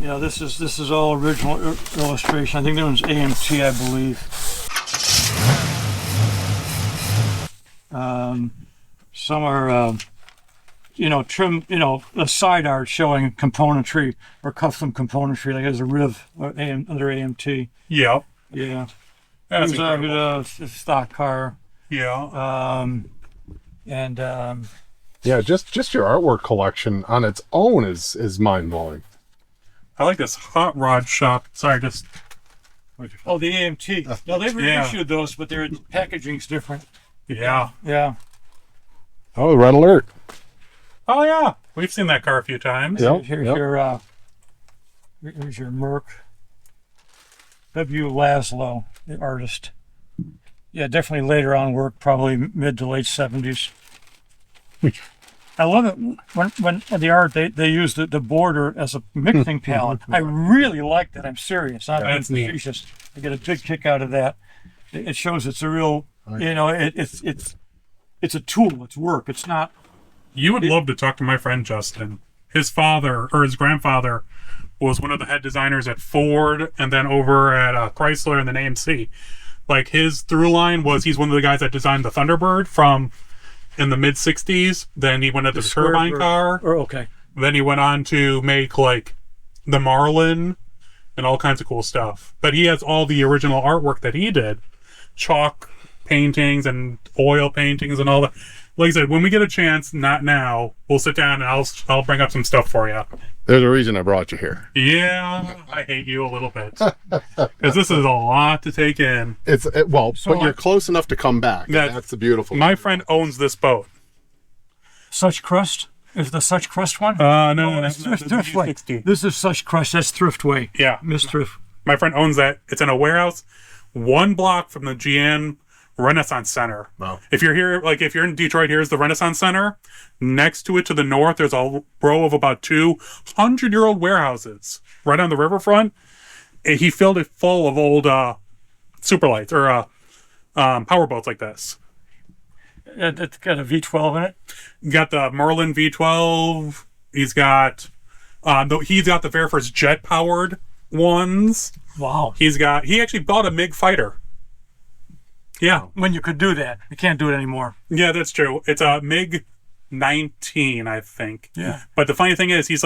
Yeah, this is all original illustration. I think that one's AMT, I believe. Some are, trim, a side art showing componentry or custom componentry, like as a Riv under AMT. Yeah. Yeah. That's Here's a stock car. Yeah. Yeah, just your artwork collection on its own is mind-blowing. I like this hot rod shop. Sorry, just... Oh, the AMT. No, they've reissued those, but their packaging's different. Yeah. Yeah. Oh, red alert. Oh, yeah. We've seen that car a few times. Yep. Here's your Merc. W. Laszlo, the artist. Yeah, definitely later on work, probably mid to late 70s. I love it when the art they use the border as a mixing palette. I really like that. I'm serious. That's neat. I get a big kick out of that. It shows it's a real, it's a tool. It's work. It's not. You would love to talk to my friend Justin. His father or his grandfather was one of the head designers at Ford and then over at Chrysler and then AMC. Like his through line was he's one of the guys that designed the Thunderbird from in the mid 60s. Then he went into the turbine car. Oh, okay. Then he went on to make like the Marlin and all kinds of cool stuff. But he has all the original artwork that he did, chalk paintings and oil paintings and all that. Like I said, when we get a chance, not now, we'll sit down and I'll bring up some stuff for you. There's a reason I brought you here. Yeah, I hate you a little bit because this is a lot to take in. But you're close enough to come back. That's the beautiful. My friend owns this boat. Such Crust is the Such Crust one. No, that's Thriftway. This is Such Crust. That's Thriftway. Yeah, Miss Thrift. My friend owns that. It's in a warehouse, 1 block from the GN Renaissance Center. Wow. If you're here, like if you're in Detroit, here's the Renaissance Center. Next to it to the north, there's a row of about 200-year-old warehouses right on the riverfront. And he filled it full of old superlights or power boats like this. It's got a V12 in it. Got the Merlin V12. He's got the very first jet-powered ones. Wow. He actually bought a MiG fighter. Yeah. When you could do that. You can't do it anymore. Yeah, that's true. It's a MiG-19, I think. Yeah. But the funny thing is, he's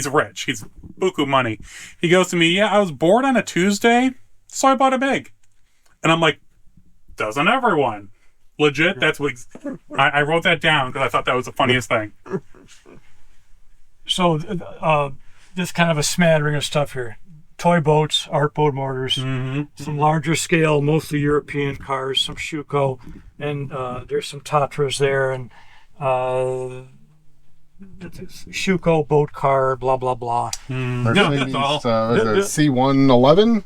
rich. He's buku money. He goes to me, yeah, I was bored on a Tuesday, so I bought a MiG. And I'm like, doesn't everyone? Legit, that's what... I wrote that down because I thought that was the funniest thing. So, this kind of a smattering of stuff here. Toy boats, art boat motors, some larger scale, mostly European cars, some Schuko, and there's some Tatras there, and Schuko boat car, blah, blah, blah. No, that's all. The C111?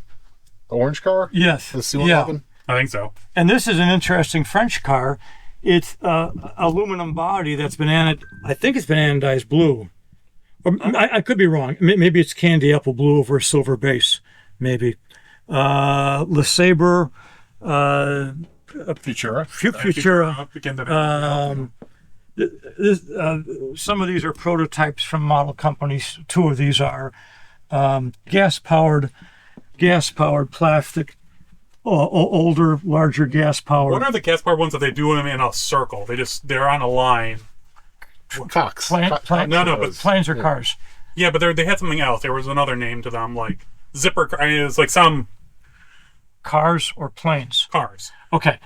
The orange car? Yes. The C111? Yeah. I think so. And this is an interesting French car. It's aluminum body that's been I think it's been anodized blue. I could be wrong. Maybe it's candy apple blue over a silver base. Maybe. Le Sabre. Futura. Some of these are prototypes from model companies. 2 of these are gas-powered plastic. Older, larger gas-powered. What are the gas-powered ones that they do them in a circle? They're on a line. Fox. But planes are cars. Yeah, but they had something else. There was another name to them, like zipper. I mean, it's like some cars or planes. Cars. Okay.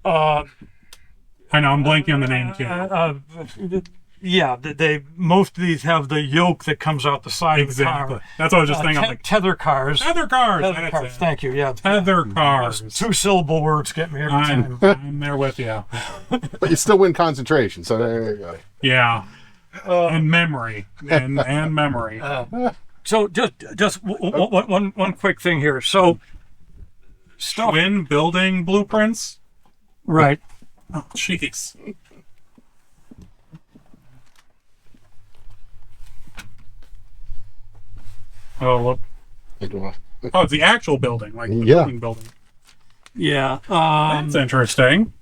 I know I'm blanking on the name too. Yeah, most of these have the yoke that comes out the side of the car. That's what I was just thinking. Like tether cars. Tether cars. Thank you. Yeah. Tether cars. 2-syllable words get me every time. I'm there with you. But you still win concentration, so there you go. Yeah. And memory. And memory. So just one quick thing here. So Schwinn building blueprints. Right. Oh, jeez. Oh, look. Oh, it's the actual building, like the building. Yeah. That's interesting.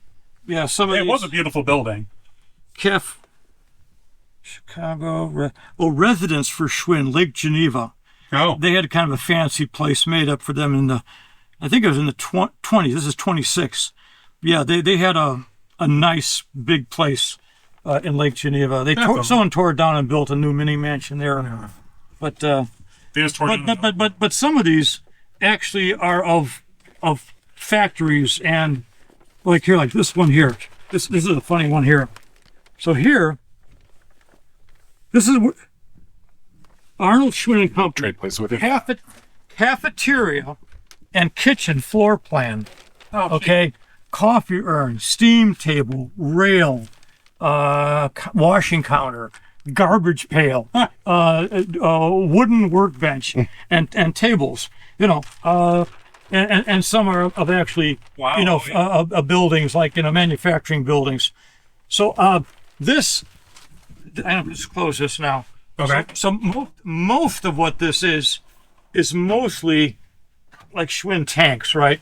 Yeah, it was a beautiful building. Chicago. Residence for Schwinn, Lake Geneva. Oh. They had kind of a fancy place made up for them in the, I think it was in the 20s. This is 26. Yeah, they had a nice big place in Lake Geneva. Someone tore it down and built a new mini mansion there. Yeah. But They just tore it down. but some of these actually are of factories, and like here, like this one here. This is a funny one here. So here, this is Arnold Schwinn and Company. Trade place with you. Cafeteria and kitchen floor plan. Oh, Okay, coffee urn, steam table, rail, washing counter, garbage pail, wooden workbench, and tables. You know, and some are of actually, Wow. you know, buildings like, you know, manufacturing buildings. So this, I'm just close this now. Okay. So most of what this is mostly like Schwinn tanks, right?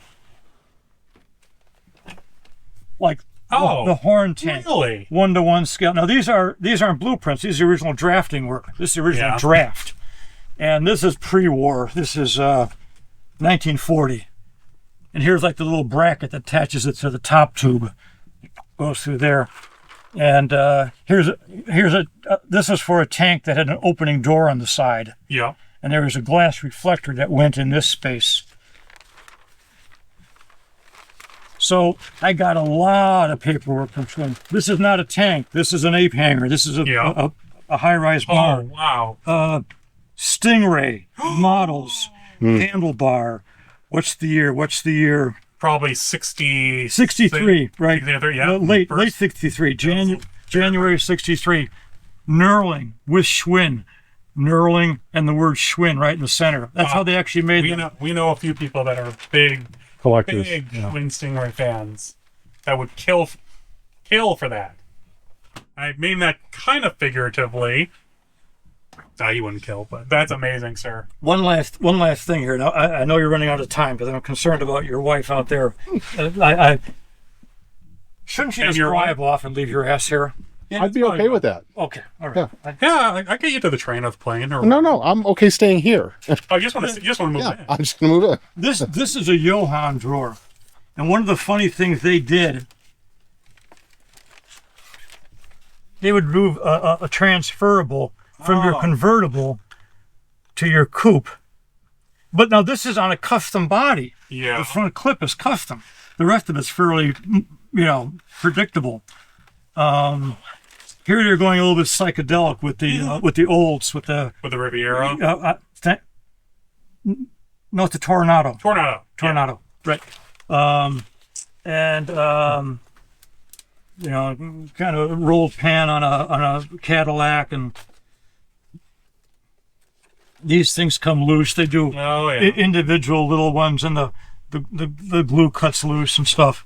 Like the horn tank, Really? 1-to-1 scale. Now these aren't blueprints. These are original drafting work. This is the original draft, and this is pre-war. This is 1940, and here's like the little bracket that attaches it to the top tube. It goes through there, and here's this is for a tank that had an opening door on the side, Yeah. and there was a glass reflector that went in this space. So I got a lot of paperwork from Schwinn. This is not a tank. This is an ape hangar. This is a high-rise Oh, bar. wow. Stingray models, handlebar. What's the year? Probably 60. 63, right? 63, yeah. Late First- 63. January 63. Knurling with Schwinn. Knurling and the word Schwinn right in the center. That's how they actually made them. We know a few people that are big Collectors. Schwinn Stingray fans that would kill for that. I mean that kind of figuratively. You wouldn't kill, but that's amazing, sir. One last thing here. Now I know you're running out of time because I'm concerned about your wife out there. I shouldn't you And just your drive off and leave your ass here? I'd be okay with that. Okay, all right. Yeah, I get you to the train of the plane. Or No, I'm okay staying here. Oh, you just want to move Yeah, in. I'm just gonna move in. This is a Johann drawer, and one of the funny things they did, they would move a transferable from your convertible to your coupe. But now this is on a custom body. Yeah. The front clip is custom. The rest of it's fairly, you know, predictable. Here they're going a little bit psychedelic with the olds, with the Riviera. no, it's a Tornado. Tornado. Right. You know, kind of rolled pan on a Cadillac, and these things come loose. They do Oh, yeah. individual little ones, and the glue cuts loose and stuff.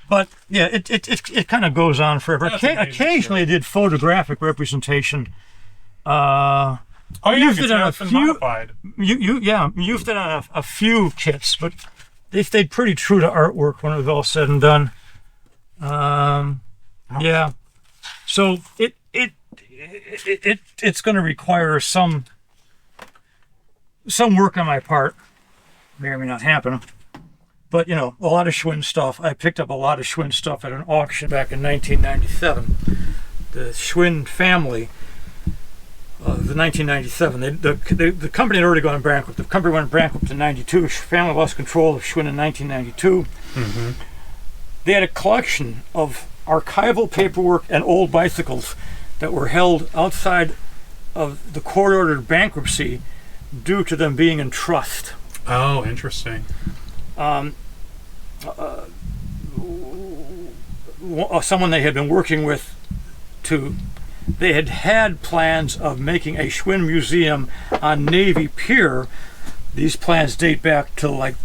But yeah, it kind of goes on forever. That's amazing, Occasionally, I did photographic representation. Oh, yeah, used it's it on a been few. modified. Used it on a few kits, but they stayed pretty true to artwork when it was all said and done. Yeah, so it's going to require some work on my part. May or may not happen. But, you know, a lot of Schwinn stuff. I picked up a lot of Schwinn stuff at an auction back in 1997. The Schwinn family, the 1997, the company had already gone bankrupt. The company went bankrupt in 92. The family lost control of Schwinn in 1992. Mm-hmm. They had a collection of archival paperwork and old bicycles that were held outside of the court-ordered bankruptcy due to them being in trust. Oh, interesting. Someone they had been working with they had plans of making a Schwinn museum on Navy Pier. These plans date back to like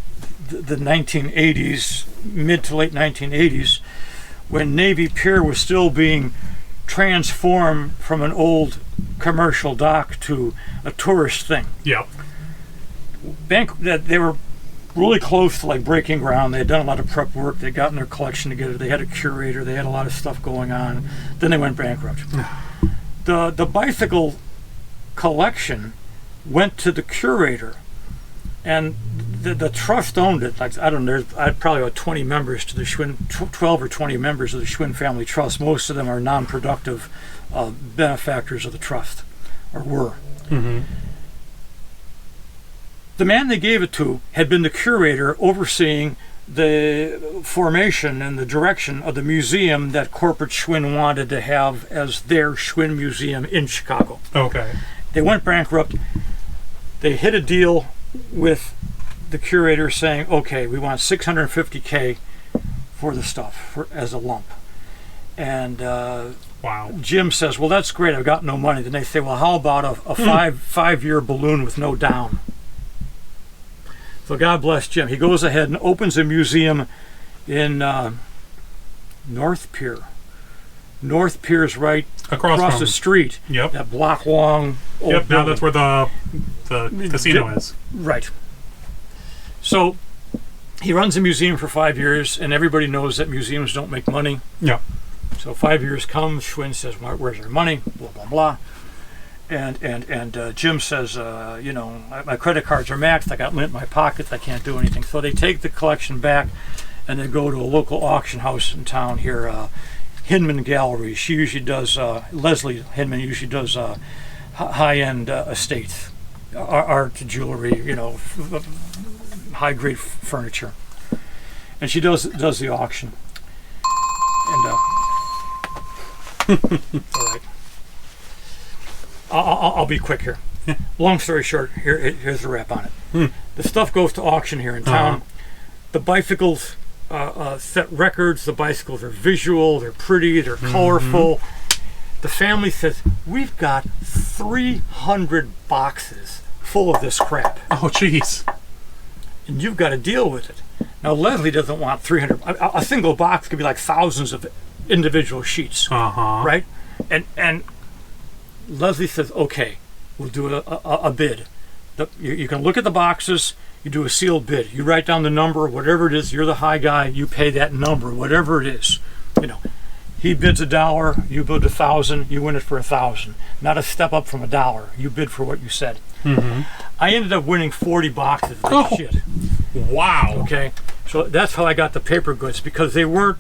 the 1980s, mid to late 1980s, when Navy Pier was still being transformed from an old commercial dock to a tourist thing. Yeah. They were really close to like breaking ground. They had done a lot of prep work. They'd gotten their collection together. They had a curator. They had a lot of stuff going on. Then they went bankrupt. The bicycle collection went to the curator, and the trust owned it. Like, I don't know, I'd probably about 20 members to the Schwinn, 12 or 20 members of the Schwinn family trust. Most of them are non-productive benefactors of the trust, or were. Mm-hmm. The man they gave it to had been the curator overseeing the formation and the direction of the museum that corporate Schwinn wanted to have as their Schwinn museum in Chicago. Okay. They went bankrupt. They hit a deal with the curator saying, okay, we want $650K for the stuff as a lump. And Wow. Jim says, well, that's great, I've got no money. Then they say, well, how about a five-year balloon with no down? So God bless Jim. He goes ahead and opens a museum in North Pier. North Pier's right across the street. Yep. That block long old Yep. Now building. that's where the casino is. Right. So he runs a museum for 5 years, and everybody knows that museums don't make money. Yeah. So 5 years comes, Schwinn says, where's our money? Blah, blah, blah. And Jim says, you know, my credit cards are maxed. I got lint in my pockets. I can't do anything. So they take the collection back, and they go to a local auction house in town here, Hinman Gallery. She usually does, Leslie Hinman usually does high-end estates, art, jewelry, you know, high-grade furniture. And she does the auction. And all right. I'll be quick here. Long story short, here's the wrap on it. The stuff goes to auction here in town. The bicycles set records. The bicycles are visual. They're pretty. They're colorful. The family says, we've got 300 boxes full of this crap. Oh, jeez. And you've got to deal with it. Now, Leslie doesn't want 300. A single box could be like thousands of individual sheets, right? And Leslie says, okay, we'll do a bid. You can look at the boxes, you do a sealed bid. You write down the number, whatever it is, you're the high guy, you pay that number, whatever it is. You know, he bids $1, you bid 1,000, you win it for 1,000. Not a step up from $1. You bid for what you said. I ended up winning 40 boxes of this shit. Wow. Okay, so that's how I got the paper goods, because they weren't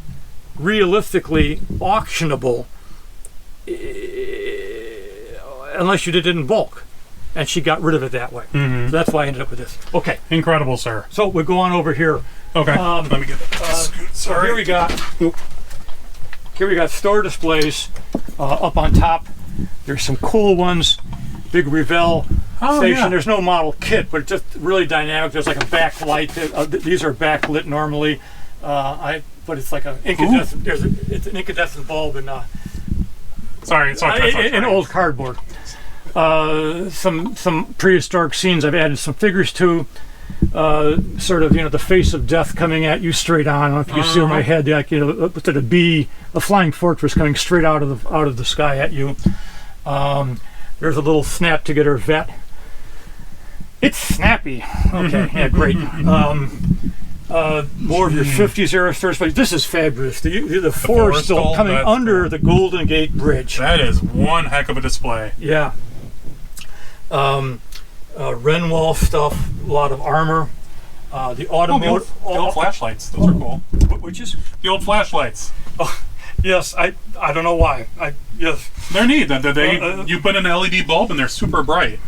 realistically auctionable unless you did it in bulk, and she got rid of it that way. So that's why I ended up with this. Okay, Incredible, sir. so we go on over here. Okay. Let me get that. So here we got store displays up on top. There's some cool ones. Big Revell station. yeah. There's no model kit, but it's just really dynamic. There's like a backlight. These are backlit normally. But it's like an incandescent. It's an incandescent bulb and Sorry. in old cardboard. Some prehistoric scenes I've added some figures to. Sort of, you know, the face of death coming at you straight on. I don't know if you can see where my head, like, you know, what's it, a flying fortress coming straight out of the sky at you. There's a little snap to get her vet. It's snappy. Okay, yeah, great. More of your 50s era stores, but this is fabulous. The Forrestal coming under the Golden Gate Bridge. That is one heck of a display. Yeah. Renwall stuff, a lot of armor. The automotive. The old flashlights. Those are cool. Which is? The old flashlights. Oh, yes, I don't know why. Yes. They're neat. You put an LED bulb and they're super bright.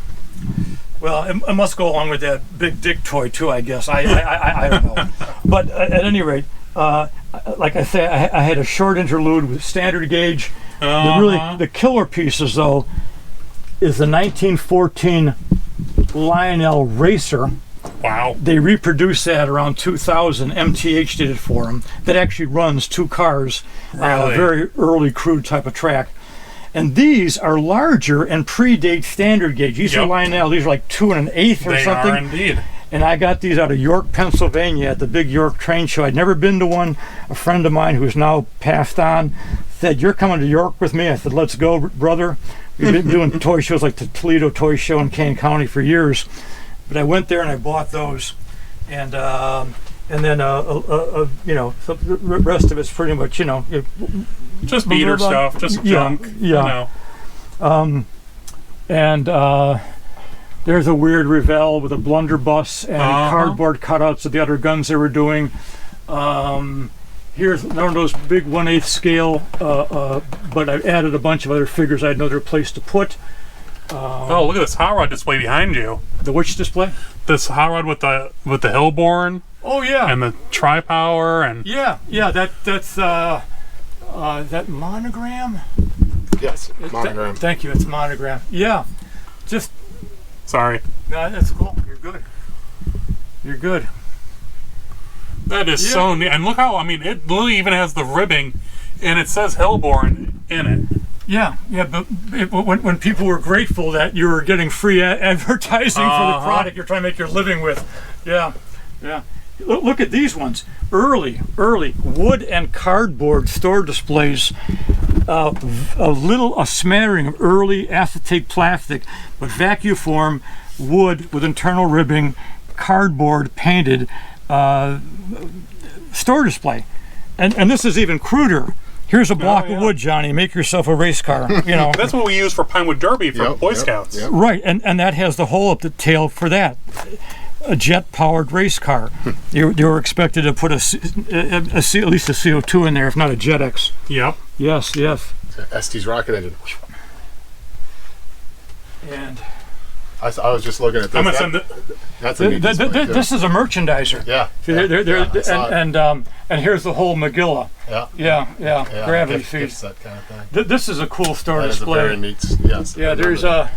Well, it must go along with that big dick toy too, I guess. I don't know. But at any rate, like I say, I had a short interlude with standard gauge. The killer pieces, though, is the 1914 Lionel Racer. Wow. They reproduced that around 2000. MTH did it for them. That actually runs 2 cars. Really? Very early crude type of track. And these are larger and predate standard gauge. These are Lionel. These are like 2 1/8 or something. They are indeed. And I got these out of York, Pennsylvania at the big York train show. I'd never been to one. A friend of mine who's now passed on said, "You're coming to York with me?" I said, "Let's go, brother." We've been doing toy shows like the Toledo Toy Show in Kane County for years. But I went there and I bought those. And then, you know, the rest of it's pretty much, you know. Just beater stuff, just junk. Yeah. You know. There's a weird Revell with a blunderbuss and cardboard cutouts of the other guns they were doing. Here's one of those big 1/8 scale, but I've added a bunch of other figures I had no other place to put. Oh, look at this hot rod display behind you. The which display? This hot rod with the Hillborn. Oh yeah. And the tri-power and Yeah. That's that monogram. Yes, monogram. Thank you. It's monogram. Yeah. Just. Sorry. No, that's cool. You're good. You're good. That is so neat. And look how, I mean, it literally even has the ribbing and it says Hillborn in it. Yeah, but when people were grateful that you were getting free advertising for the product you're trying to make your living with. Yeah. Look at these ones. Early wood and cardboard store displays. A smattering of early acetate plastic, but vacuum form wood with internal ribbing, cardboard painted store display. And this is even cruder. Here's a block of wood, Johnny. Make yourself a race car. You know. That's what we use for Pinewood Derby for Boy Scouts. Yep. Right, and that has the hole up the tail for that. A jet-powered race car. They were expected to put at least a CO2 in there, if not a JetX. Yep. Yes. ST's rocket engine. And I was just looking at this. I'm gonna send it. That's a neat display, too. this is a merchandiser. Yeah. And here's the whole Magilla. Yeah. Gravity gift feed. set kind of thing. This is a cool store That is a display. very neat. Yes. Yeah, I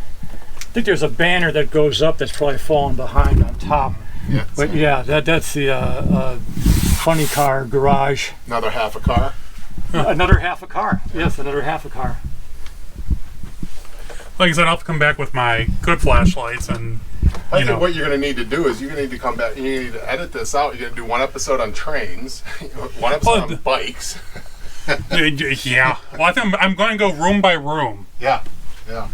think there's a banner that goes up that's probably fallen behind on top. Yeah. But yeah, that's the funny car garage. Another half a car. Another half a car. Yes, another half a car. Like I said, I'll have to come back with my good flashlights and. I think what you're going to need to do is you're going to need to come back. You need to edit this out. You're going to do one episode on trains, one episode on bikes. Yeah. Well, I think I'm going to go room by room. Yeah. Look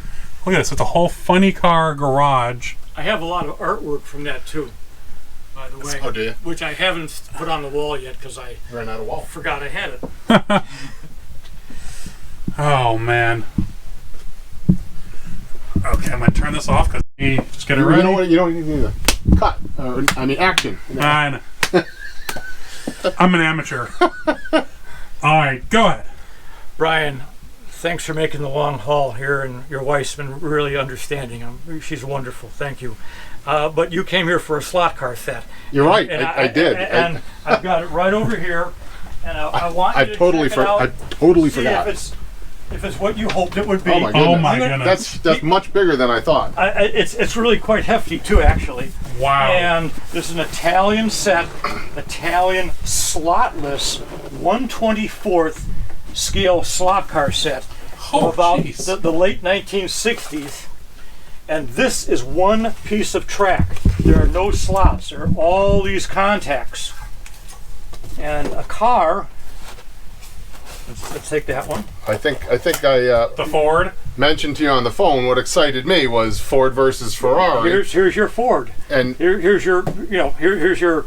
at this. It's a whole funny car garage. I have a lot of artwork from that too, by the way. Oh, do you? Which I haven't put on the wall yet because I Ran out of wall. forgot I had it. Oh, man. Okay, I'm going to turn this off because just get it ready. You know what? You don't need to cut. Action. I know. I'm an amateur. All right, go ahead. Brian, thanks for making the long haul here, and your wife's been really understanding. She's wonderful. Thank you. But you came here for a slot car set. You're right. And I did. And I've got it right over here, and I want you to check it out. I totally See forgot. if it's what you hoped it would be. Oh my goodness. Oh my goodness. That's much bigger than I thought. It's really quite hefty too, actually. Wow. And this is an Italian set, Italian slotless 1/24th scale slot car set of about the late 1960s. And this is one piece of track. There are no slots. There are all these contacts. And a car. Let's take that one. I think The Ford. mentioned to you on the phone what excited me was Ford versus Ferrari. Here's your Ford. And here's your here's your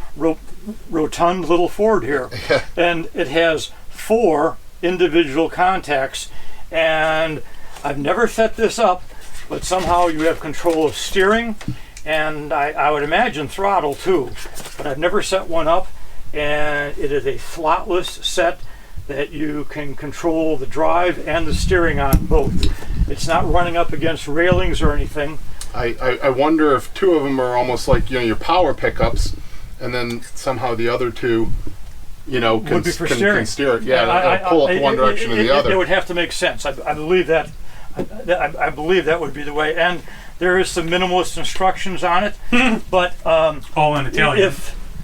rotund little Ford here. And it has 4 individual contacts, and I've never set this up, but somehow you have control of steering, and I would imagine throttle too, but I've never set one up, and it is a slotless set that you can control the drive and the steering on both. It's not running up against railings or anything. I wonder if 2 of them are almost like your power pickups, and then somehow the other 2 can steer it. Yeah, it'll pull it one direction or the other. It would have to make sense. I believe that. I believe that would be the way. And there is some minimalist instructions on it, but All in Italian.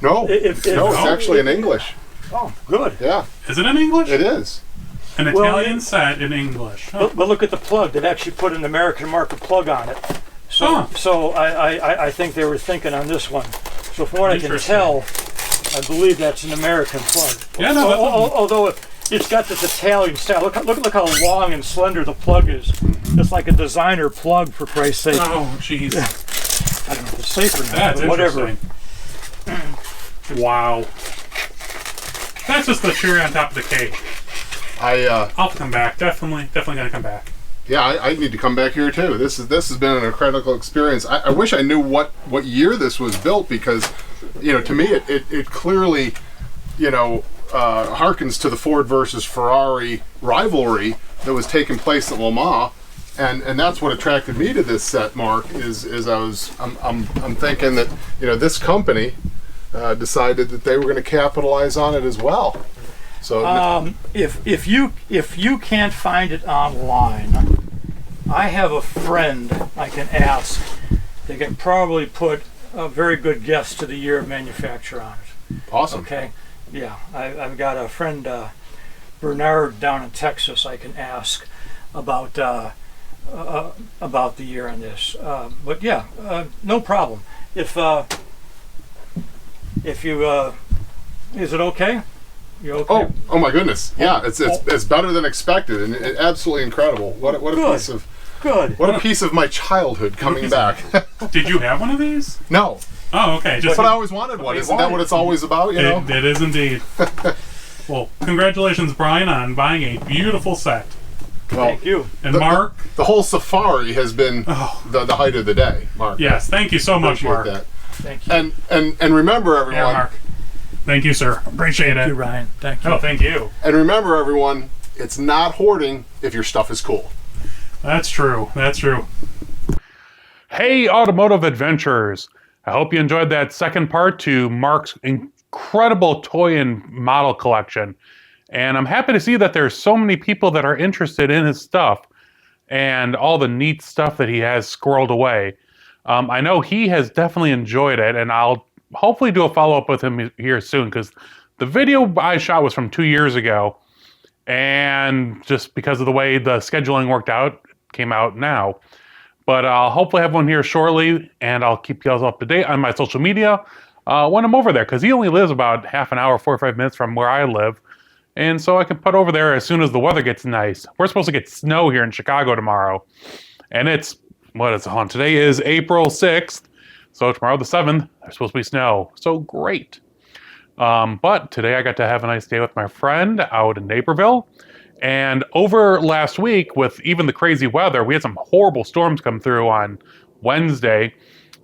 It's actually in English. Oh, good. Yeah, Is it in English? it is. An Italian set in English. But look at the plug. They've actually put an American market plug on it. So I think they were thinking on this one. So from what I can tell, I believe that's an American plug. Yeah, no, although it's got this Italian style. Look how long and slender the plug is. It's like a designer plug, for Christ's sake. Oh, jeez. I don't know if it's safe or not, That's but whatever. interesting. Wow. That's just the cherry on top of the cake. I'll I'll come back. Definitely gonna come back. Yeah, I need to come back here too. This has been an incredible experience. I wish I knew what year this was built, because, to me it clearly, harkens to the Ford versus Ferrari rivalry that was taking place at Le Mans, and that's what attracted me to this set, Mark. I'm thinking that this company decided that they were going to capitalize on it as well. So if you can't find it online, I have a friend I can ask. They can probably put a very good guess to the year of manufacture on it. Awesome. Okay. Yeah, I've got a friend, Bernard, down in Texas. I can ask about the year on this. But yeah, no problem. If you, is it okay? You okay? Oh my goodness! Yeah, it's better than expected, and absolutely incredible. What a piece of my childhood coming back. Did you have one of these? No. Oh, okay. But I always wanted one. Isn't that what it's always about? It is indeed. Well, congratulations, Brian, on buying a beautiful set. Well, thank you. And Mark, the whole safari has been the height of the day, Mark. Yes, thank you so much, Mark. That. Thank you. And remember, everyone. Yeah, Mark. Thank you, sir. Appreciate it. Thank you, Ryan. Thank you. Oh, thank you. And remember, everyone, it's not hoarding if your stuff is cool. That's true. That's true. Hey, automotive adventurers. I hope you enjoyed that second part to Mark's incredible toy and model collection. And I'm happy to see that there's so many people that are interested in his stuff and all the neat stuff that he has squirreled away. I know he has definitely enjoyed it, and I'll hopefully do a follow-up with him here soon, because the video I shot was from 2 years ago, and just because of the way the scheduling worked out, it came out now. But I'll hopefully have one here shortly, and I'll keep you guys up to date on my social media when I'm over there, because he only lives about half an hour, 45 minutes from where I live. And so I can put over there as soon as the weather gets nice. We're supposed to get snow here in Chicago tomorrow. And it's, what is it on? Today is April 6th. So tomorrow the 7th, there's supposed to be snow. So great. But today I got to have a nice day with my friend out in Naperville. And over last week, with even the crazy weather, we had some horrible storms come through on Wednesday.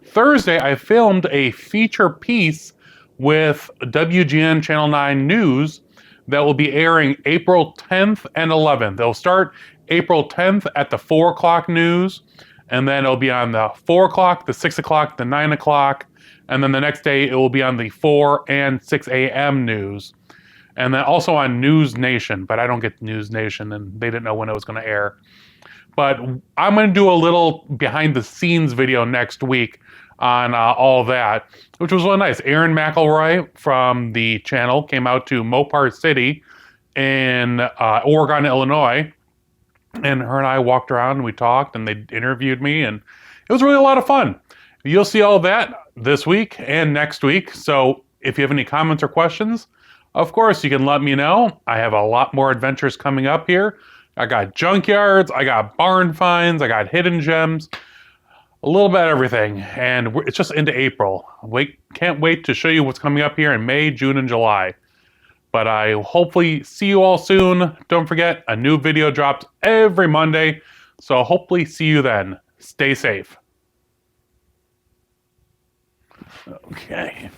Thursday, I filmed a feature piece with WGN Channel 9 News that will be airing April 10th and 11th. They'll start April 10th at the 4 o'clock news, and then it'll be on the 4 o'clock, the 6 o'clock, the 9 o'clock, and then the next day it will be on the 4 and 6 a.m. news. And then also on News Nation, but I don't get News Nation, and they didn't know when it was going to air. But I'm going to do a little behind-the-scenes video next week on all that, which was really nice. Erin McElroy from the channel came out to Mopar City in Oregon, Illinois, and her and I walked around and we talked, and they interviewed me, and it was really a lot of fun. You'll see all that this week and next week. So if you have any comments or questions, of course, you can let me know. I have a lot more adventures coming up here. I got junkyards, I got barn finds, I got hidden gems, a little bit of everything. And it's just into April. Can't wait to show you what's coming up here in May, June, and July. But I hopefully see you all soon. Don't forget, a new video drops every Monday. So hopefully see you then. Stay safe. Okay.